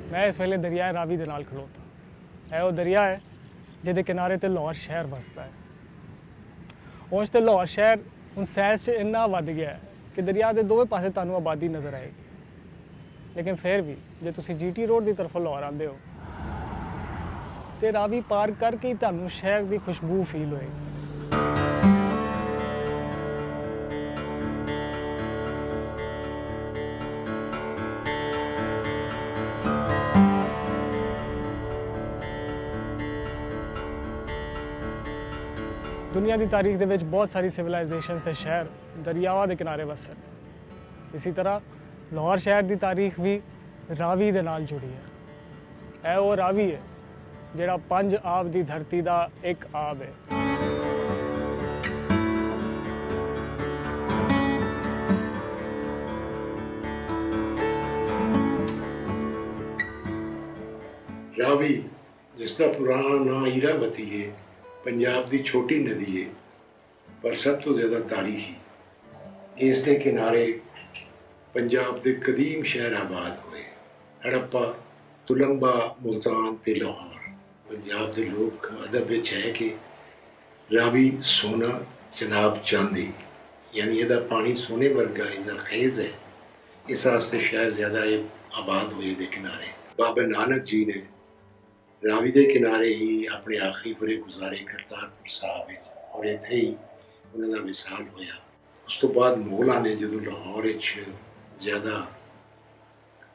मैं इस वेले दरिया रावी दे नाल खलोता। है वो दरिया है जिहदे किनारे ते लाहौर शहर वसदा है। उंज ते लाहौर शहर हुण सैज च इन्ना वध गया है कि दरिया के दोवें पासे तुहानूं आबादी नज़र आएगी। लेकिन फिर भी जे तुसीं GT रोड की तरफों लाहौर आते हो तो रावी पार करके ही तुहानूं शहर की खुशबू फील होएगी। दुनिया की तारीख के बहुत सारी सिविलाइजेशन से शहर दरियावां के किनारे वसे हैं। इसी तरह लाहौर शहर की तारीख भी रावी दे नाल जुड़ी है। यह वो रावी है जिहड़ा 5 आब की धरती का एक आब है। रावी जिसका पुराना नाम ईरावती है, पंजाब की छोटी नदी है पर सब तो ज़्यादा तारीखी। इसके किनारे पंजाब के कदीम शहर आबाद हुए, हड़प्पा, तुलंबा, मुल्तान ते लाहौर। पंजाब के लोक अदब है कि रावी सोना जनाब चांदी, यानी यदा पानी सोने वर्गा जरखेज़ है, इस वास्ते शहर ज़्यादा आबाद हुए दे किनारे। बाबा नानक जी ने रावी के किनारे ही अपने आखिरी बुरे गुजारे करतारपुर साहब और इत्थे ही उन्होंने विसाल होया। उस तो बाद मुगलों ने जो लाहौर ज़्यादा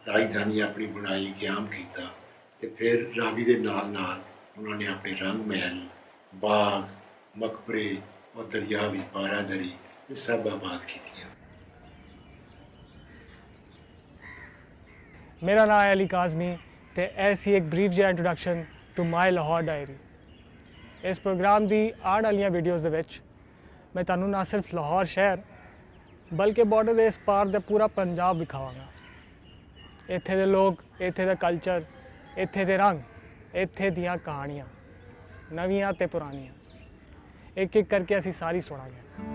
राजधानी अपनी बनाई, क्याम किया, तो फिर रावी के नाल नाल उन्होंने अपने रंग महल, बाग, मकबरे और दरिया भी बारादरी ये सब आबाद की। मेरा नाम है अली काज़मी ते ऐसी एक ब्रीफ जिहा introduction to my Lahore diary. इस प्रोग्राम की आने वाली वीडियोज़ दे विच मैं तुहानूं ना सिर्फ लाहौर शहर बल्कि बॉर्डर के इस पार दा पूरा पंजाब विखावांगा। इत्थे दे लोग, इत्थे दा कल्चर, इत्थे दे रंग, इत्थे दियां कहानियाँ नवीआं ते पुरानियां एक एक करके असीं सारी सुणांगे।